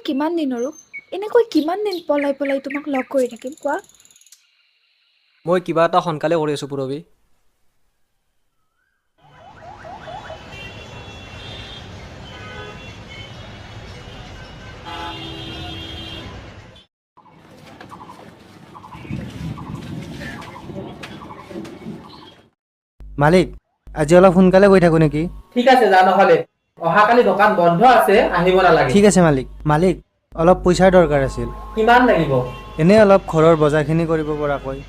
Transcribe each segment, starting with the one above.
কিমান দিন আৰু এনেকৈ কিমান দিন পলাই পলাই তোমাক লগ কৰি থাকিম কোৱা? মই কিবা এটা সোনকালে কৰি আছো পুৰবী। মালিক আজি অলপ সোনকালে গৈ থাকো নেকি? ঠিক আছে যা নহলে অহাকালি দোকান বন্ধ আছে আহিব নালাগে। ঠিক আছে মালিক। মালিক অলপ পইচাৰ দৰকাৰ আছিল। কিমান লাগিব? এনে অলপ ঘৰৰ বজাৰখিনি কৰিব পৰাকৈ।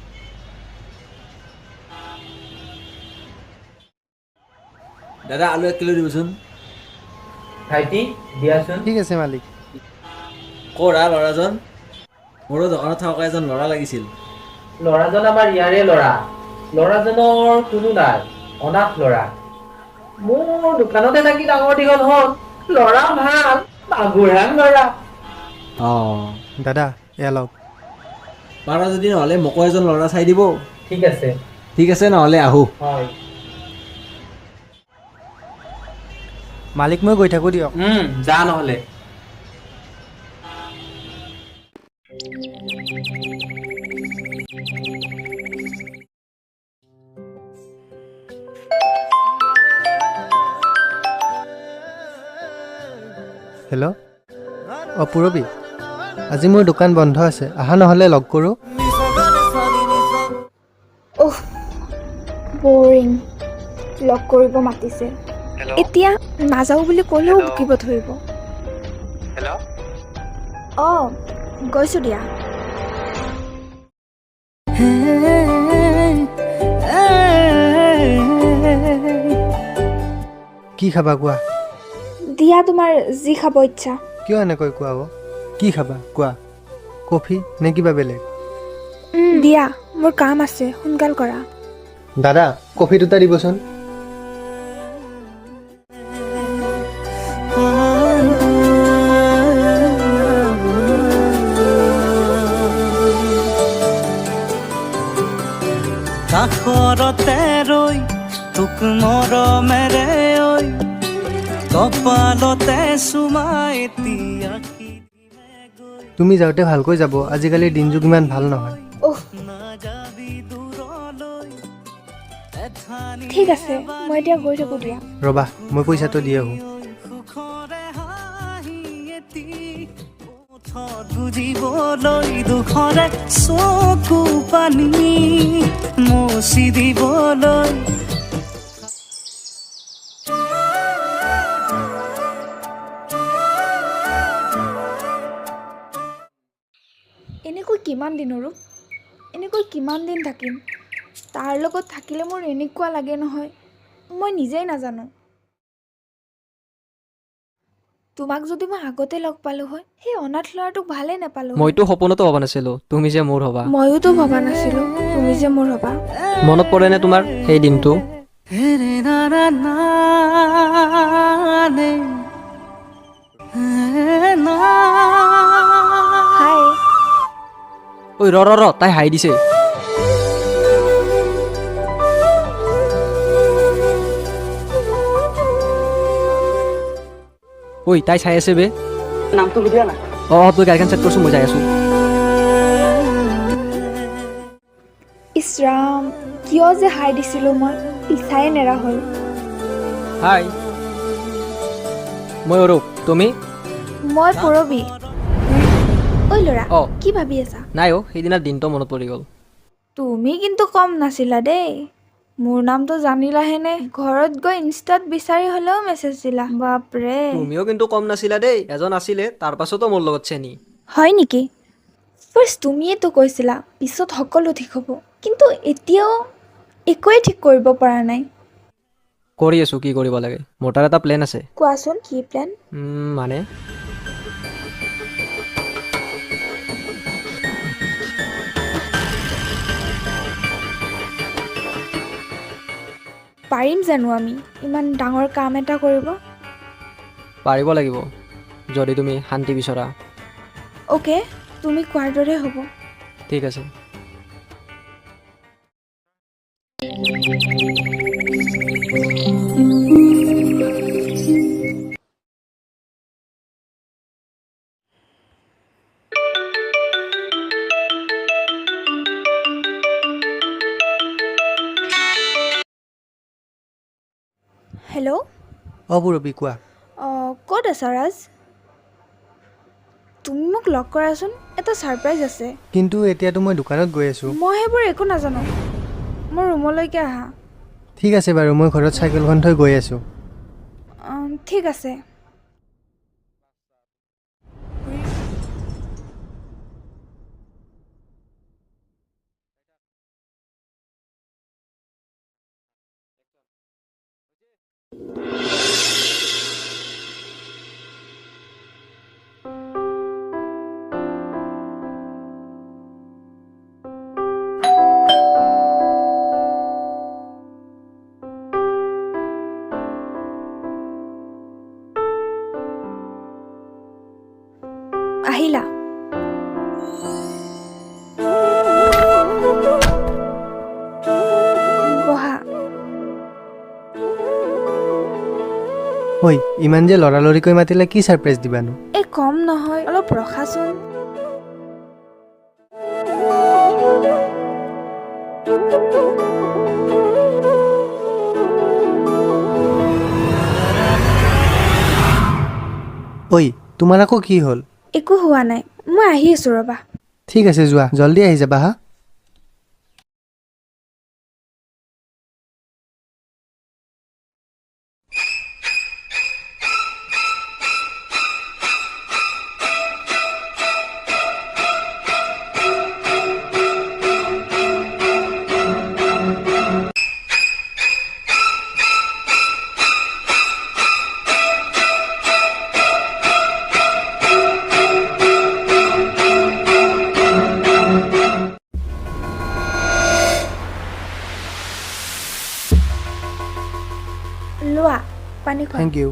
দাদা আলু 1 কিলো দিবচোন। ভাইটি দিয়াচোন। ঠিক আছে মালিক। ক'ৰা ল'ৰাজন? মোৰো দোকানত থকা এজন ল'ৰা লাগিছিল। ল'ৰাজন আমাৰ ইয়াৰে ল'ৰা। ল'ৰাজনৰ কোনো নাই, অনাথ ল'ৰা। মোৰ দোকানতে থাকি ডাঙৰ দীঘল হ'ল। ল'ৰা ভাল, বাবুৰাম ল'ৰা। দাদা এয়া লওক। পাৰা যদি নহ'লে মোকো এজন ল'ৰা চাই দিব। ঠিক আছে। ঠিক আছে নহ'লে আহোঁ। হয়। মালিক মই গৈ থাকো দিয়ক। যা নহ'লে। হেল্ল' পুৰবী আজি মোৰ দোকান বন্ধ আছে, আহা নহ'লে লগ কৰোঁ। বৰিং লগ কৰিব মাতিছে, এতিয়া নাযাওঁ বুলি ক'লেও বকিব ধৰিব। গৈছোঁ দিয়া। কি খাবা কোৱা? দিয়া তোমাৰ যি খাব ইচ্ছা। কিয় এনেকৈ কোৱা? কি খাবা কোৱা? কফি নে কিবা বেলেগ? দিয়া মোৰ কাম আছে, সোনকাল কৰা। দাদা কফি 2টা দিবচোন। কাষৰতে ৰৈ তোক মৰমেৰে ঐ কপালতে চুমাই এতিয়া তুমি যাওঁতে ভালকৈ যাব, আজিকালি দিন যুগ ইমান ভাল নহয়। ঠিক আছে মই এতিয়া গৈ থাকোঁ দিয়া। ৰ'বা মই পইচাটো দি আহোঁ। বুজিবলৈ দুখৰে চকু পানী মচি দিবলৈ এনেকৈ কিমান দিন আৰু এনেকৈ কিমান দিন থাকিম? তাৰ লগত থাকিলে মোৰ এনেকুৱা লাগে নহয়, মই নিজেই নাজানো। তোমাক যদি মই আগতে লগ পালো হয়, সেই অনাথ ল'ৰাটোক ভালে নাপালো। মইতো সপোনতো ভবা নাছিলো তুমি যে মোৰ হবা। ময়োতো ভবা নাছিলো তুমি যে মোৰ হবা। মনত পৰেনে তোমাৰ সেই দিনটো? হাই। ঐ ৰ তাই হাই দিছে। ঐ তাই চাই আছে বে। নামটো সুধিয়া না? তই গাড়ীখন চেক কৰচোন, মই যাই আছো। ইছৰাম কিয় যে হাই দিছিলো, মই পিছাই নেৰা হ'ল। হাই মই অৰূপ, তুমি? মই পুৰবী। ঐ ল'ৰা কি ভাবি আছা? নাই সেইদিনা দিনটো মনত পৰি গ'ল। তুমি কিন্তু কম নাছিলা দেই। মোৰ নামটো জানিলাহেনে ঘৰত গৈ ইনষ্টাত বিচাৰি হ'লেও মেছেজ দিলা। বাপৰে। তুমিও কিন্তু কম নাছিলা দেই, এজন আছিলে তাৰ পাছতো মোৰ লগত চেনি। হয় নেকি? ফাৰ্ষ্ট তুমিয়েতো কৈছিলা পিছত সকলো ঠিক হ'ব, কিন্তু এতিয়াও একোৱেই ঠিক কৰিব পৰা নাই। কৰি আছো, কি কৰিব লাগে। মোৰ তাৰ এটা প্লেন আছে। কোৱাচোন কি প্লেন? মানে পাৰিম জানো আমি ইমান ডাঙৰ কাম এটা কৰিব? পাৰিব লাগিব যদি তুমি শান্তি বিচৰা। অ'কে তুমি কোৱাৰ দৰে হ'ব। ঠিক আছে। হেল্ল'। পুৰবী কোৱা। ক'ত আছা ৰাজ? তুমি মোক লগ কৰাচোন, এটা ছাৰপ্ৰাইজ আছে। কিন্তু এতিয়াতো মই দোকানত গৈ আছোঁ। মই সেইবোৰ একো নাজানো, মোৰ ৰুমলৈকে আহা। ঠিক আছে বাৰু, মই ঘৰত চাইকেলখন থৈ গৈ আছোঁ। ঠিক আছে। আহিলা? বহা। ঐ, ইমান যে লৰালৰিকৈ মাতিলে, কি ছাৰপ্ৰাইজ দিবানো? কম নহয়, অলপ ৰখাচোন। ঐ, তোমাৰ আকৌ কি হ'ল? একো হোৱা নাই, মই আহি আছোঁ ৰ'বা। ঠিক আছে, যোৱা, জল্দি আহি যাবা হা। লোৱা, পানী খোৱা। Thank you.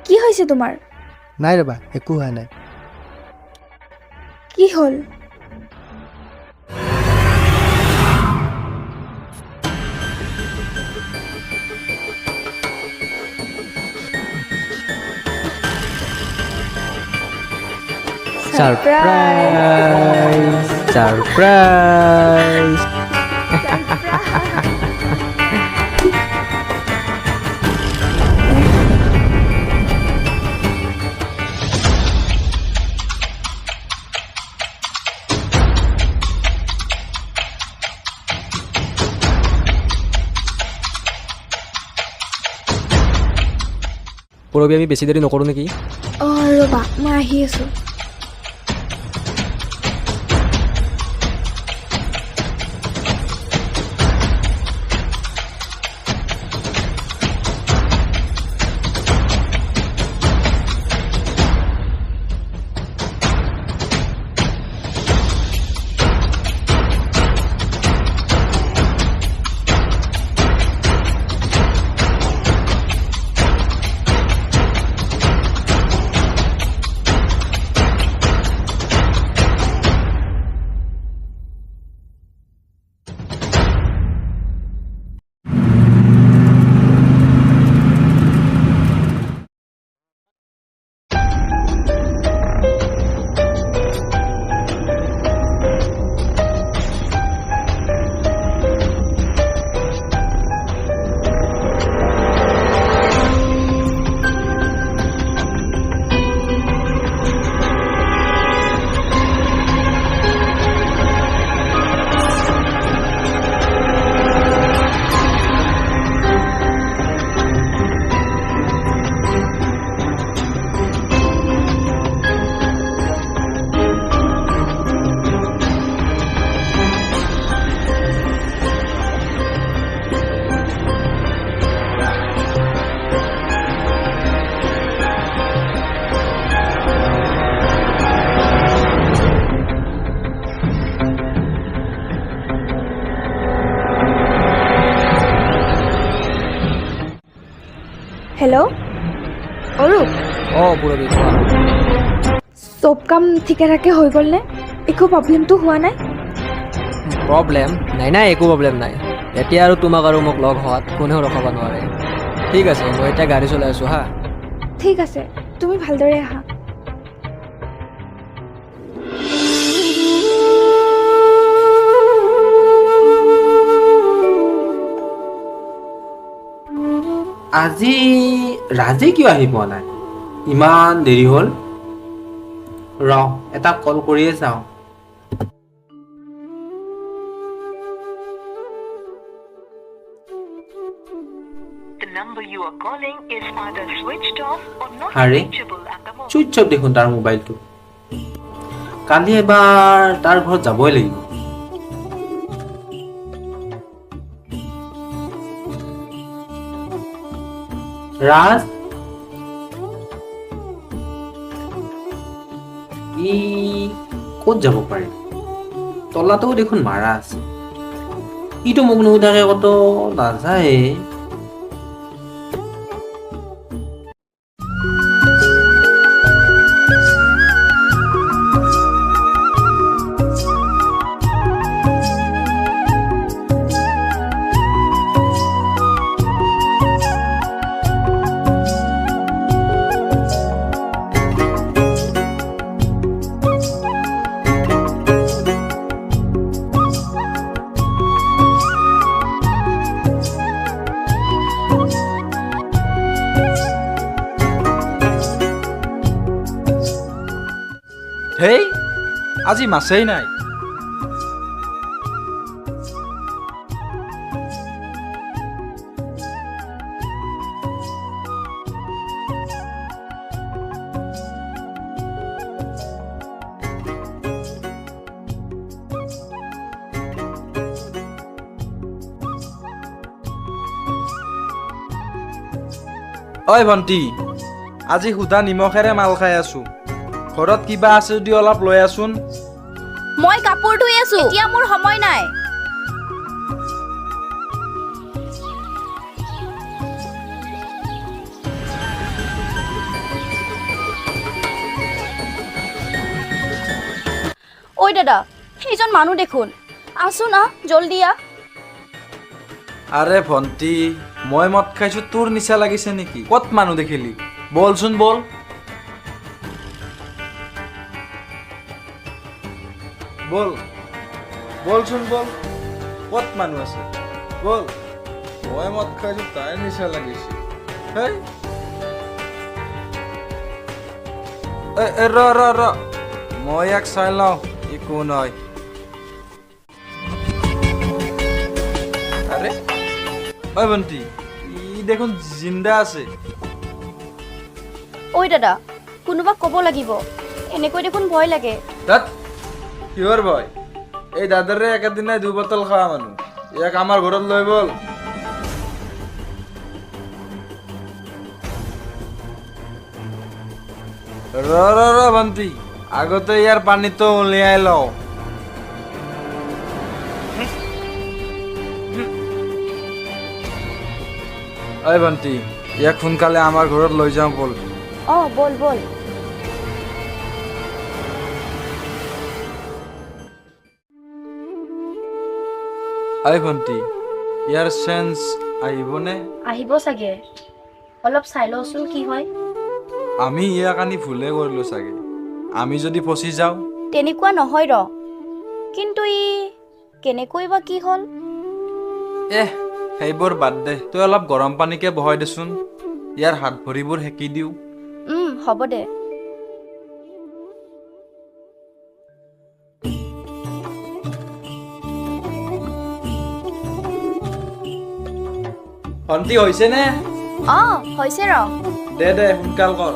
কি হৈছে তোমাৰ? নাই ৰ'বা, একো হোৱা নাই। কি হ'ল? Surprise, surprise. পুৰবী, আমি বেছি দেৰি নকৰোঁ নেকি? ৰ'বা, মই আহি আছোঁ। হেল্ল', অৰূপ। পুৰবী কোৱা। চব কাম ঠিকে ঠাকে হৈ গ'লনে? একো প্ৰব্লেমটো হোৱা নাই? প্ৰব্লেম নাই একো প্ৰব্লেম নাই এতিয়া আৰু তোমাক আৰু মোক লগ হোৱাত কোনেও ৰখাব নোৱাৰে ঠিক আছে মই এতিয়া গাড়ী চলাই আছোঁ হা ঠিক আছে তুমি ভালদৰে আহা আজি ৰাজে কিয় আহি পোৱা নাই ইমান দেৰি হ'ল ৰ এটা কল কৰিয়ে চাওঁ আৰে চুইচ অফ দেখোন তাৰ মোবাইলটো কালি এবাৰ তাৰ ঘৰত যাবই লাগিব ৰাজ ই ক'ত যাব পাৰে তলাটোও দেখোন মাৰা আছে ইটো মোক নুসুধাকে কত নাযায় হেই আজি মাছেই নাই ঐ ভণ্টি আজি সুদা নিমখেৰে মাল খাই আছো ঘৰত কিবা আছে যদি অলপ লৈ আছোন মই কাপোৰ ধুই আছো এতিয়া মোৰ সময় নাই ঐ দাদা সেইজন মানুহ দেখোন আছো না জলদি আ আৰে ভণ্টি মই মদ খাইছো তোৰ নিচা লাগিছে নেকি কত মানুহ দেখিলি বলচোন বল বল বলচোন বল কত মানুহ আছে বল মই মদ খাইছো তাই নিচা লাগিছে হেই ৰ মই ইয়াক চাই লওঁ ই কোন হয় আৰে ঐ ভণ্টি ই দেখোন জিন্দা আছে ঐ দাদা কোনোবা ক'ব লাগিব এনেকৈ দেখোন ভয় লাগে তাত কিহৰ ভয় এই দাদাৰে একেদিনাই 2 বটল খোৱা মানুহ ইয়াক আমাৰ ঘৰত লৈ বল ৰ ভণ্টি আগতে ইয়াৰ পানীটো উলিয়াই লওঁ ঐ ভণ্টি ইয়াক সোনকালে আমাৰ ঘৰত লৈ যাওঁ বল বল বল ঐ ভণ্টি ইয়াৰ চেঞ্চ আহিবনে আহিব চাগে অলপ চাই লওঁচোন কি হয় আমি ইয়াক আনি ভুলে কৰিলো চাগে আমি যদি ফচি যাওঁ তেনেকুৱা নহয় ৰ কিন্তু ই কেনেকৈ বা কি হ'ল সেইবোৰ বাদ দে তই অলপ গৰম পানীকে বহাই দেচোন ইয়াৰ হাত ভৰিবোৰ সেকি দিওঁ হ'ব দে ভণ্টি হৈছে নে হৈছে ৰ দে সোনকাল কৰ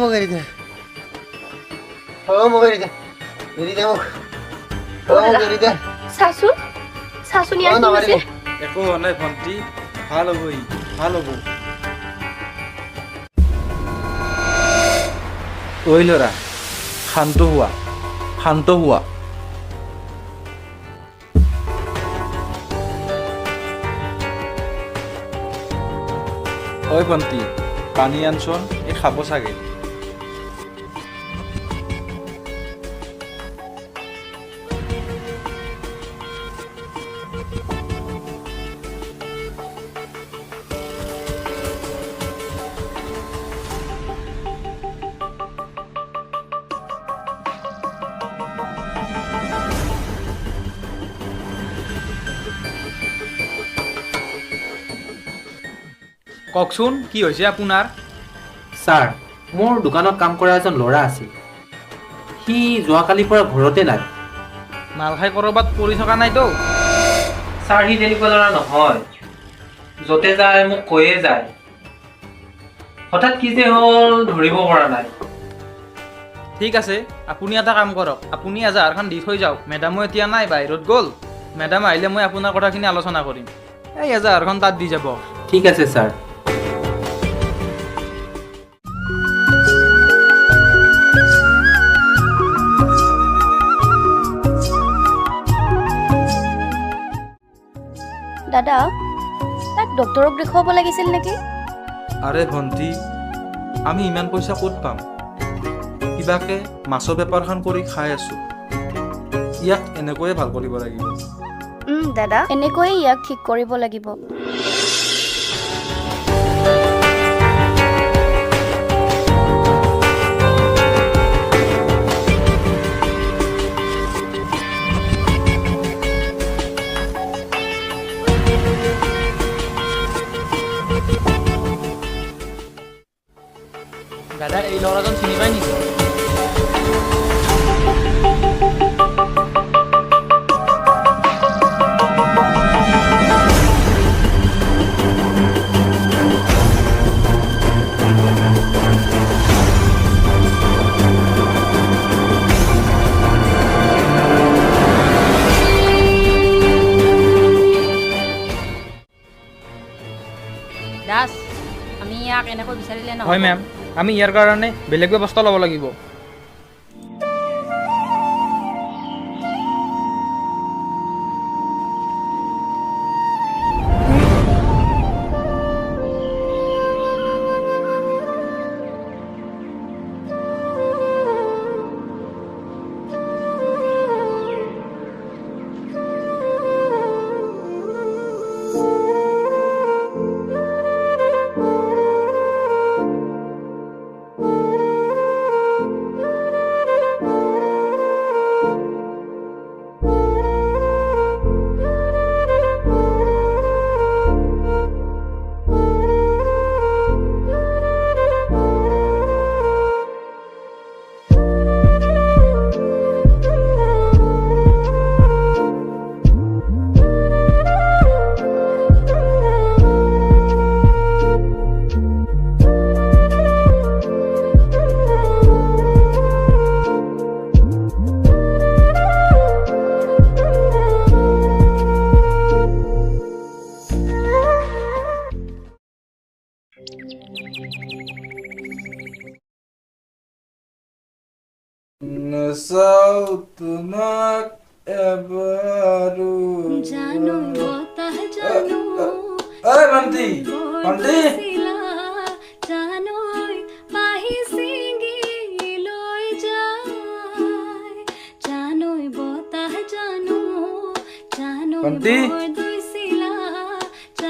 মোক এৰি দে মোক এৰি দে মোক মোক এৰি দে চাচোন ইয়াৰ কি নামাৰিব হৈছে? একো হোৱা নাই ভণ্টি, ভাল হ'ব ভাল হ'ব। ঐ ল'ৰা, শান্ত হোৱা। ঐ ভণ্টি, পানী আনচোন, এই খাব চাগে। কওকচোন কি হৈছে আপোনাৰ? ছাৰ, মোৰ দোকানত কাম কৰা এজন ল'ৰা আছিল। সি যোৱাকালিৰ পৰা ঘৰতে নাই। মাল খাই ক'ৰবাত পৰি থকা নাইতো? ছাৰ, সি তেনেকুৱা ল'ৰা নহয়। য'তে যায় মোক কৈয়ে যায়। হঠাৎ কি যে হ'ল ধৰিব পৰা নাই। ঠিক আছে, আপুনি এটা কাম কৰক, আপুনি এজাহাৰখন দি থৈ যাওক। মেডামো এতিয়া নাই, বাহিৰত গ'ল। মেডাম আহিলে মই আপোনাৰ কথাখিনি আলোচনা কৰিম। এই এজাহাৰখন তাত দি যাব। ঠিক আছে ছাৰ। দাদা, তাক ডক্তৰক দেখুৱাব লাগিছিল নেকি? আৰে ভণ্টি, আমি ইমান পইচা ক'ত পাম? কিবাকে মাছৰ বেপাৰখন কৰি খাই আছোঁ। ইয়াক এনেকৈয়ে ভাল কৰিব লাগিব। দাদা, এনেকৈয়ে ইয়াক ঠিক কৰিব লাগিব। দাদা, এই ল'ৰাজন চিনি পায় নেকি? দাস, আমি ইয়াক এনেকৈ বিচাৰিলে নহয়। হয় মেম, আমি ইয়াৰ কাৰণে বেলেগ ব্যৱস্থা ল'ব লাগিব। নাচাও তোমাক এবাৰো। ঐ ভণ্টি, ভণ্টি,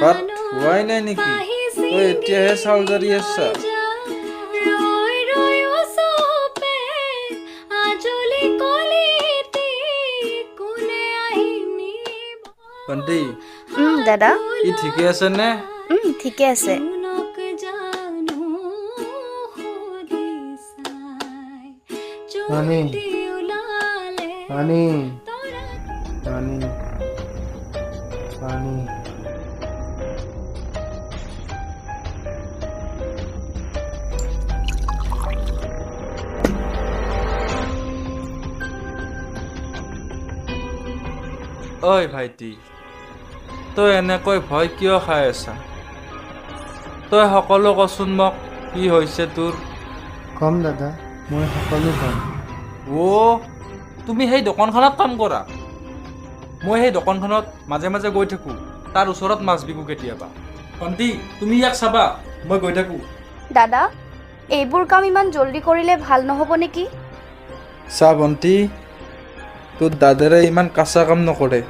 ভাত খোৱাই নাই নেকি? তই এতিয়াহে চাউল জাৰি আছা? ভণ্টি, দাদা, ই ঠিকে আছে নে? ঠিকে আছে। পানী পানী পানী পানী ঐ ভাইটি, তই এনেকৈ ভয় কিয় খাই আছা? তই সকলো কচোন মোক, কি হৈছে তোৰ? কম দাদা, মই সকলো কম। অ' তুমি সেই দোকানখনত কাম কৰা? মই সেই দোকানখনত মাজে মাজে গৈ থাকোঁ, তাৰ ওচৰত মাছ বিকো কেতিয়াবা। ভণ্টি, তুমি ইয়াক চাবা, মই গৈ থাকোঁ। দাদা, এইবোৰ কাম ইমান জল্দি কৰিলে ভাল নহ'ব নেকি? চা ভণ্টি, তোৰ দাদাৰে ইমান কাঁচা কাম নকৰে।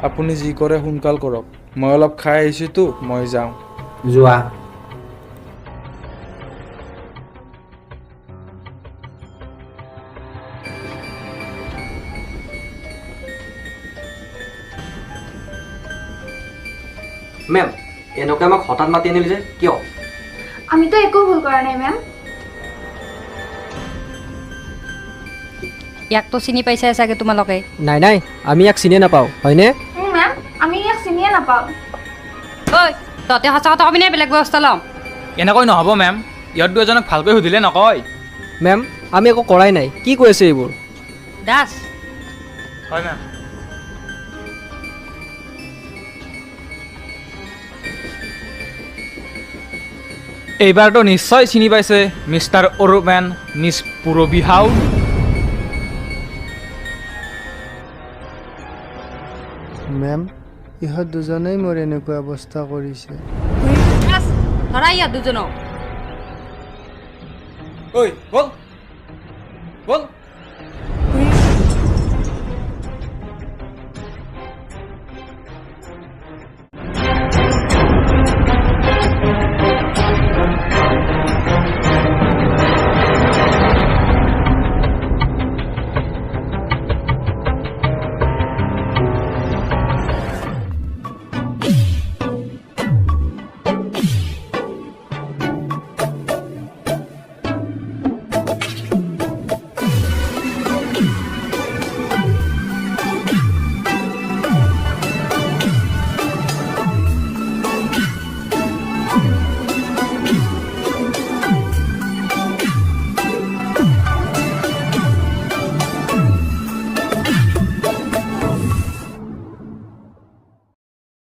আপুনি যি কৰে সোনকাল কৰক, মই অলপ খাই আহিছোঁতো, মই যাওঁ। যোৱা। মেম, এনেকৈ আমাক হঠাৎ মাতি আনিলি যে কিয়? আমিতো একো ভুল কৰা নাই মেম। ইয়াকতো চিনি পাইছাই চাগে তোমালোকে। নাই নাই, আমি ইয়াক চিনিয়ে নাপাওঁ, হয়নে? মেম, আমি ইয়াক চিনিয়ে নাপাওঁ। ঐ তহঁতে সঁচা কথা কবি নে বেলেগ ব্যৱস্থা ল'ম? এনেকৈ নহ'ব মেম, ইহঁত দুজনক ভালকৈ সুধিলে নকয়। মেম, আমি একো কৰাই নাই, কি কৈ আছে এইবোৰ? দাস, হয় মেম। এইবাৰতো নিশ্চয় চিনি পাইছে mister Arup and miss Purabi Saud. Ma'am, ইহঁত দুজনেই মোৰ এনেকুৱা অৱস্থা কৰিছে। দাস, ধৰা ইহঁত দুজনক। ঐ বল বল।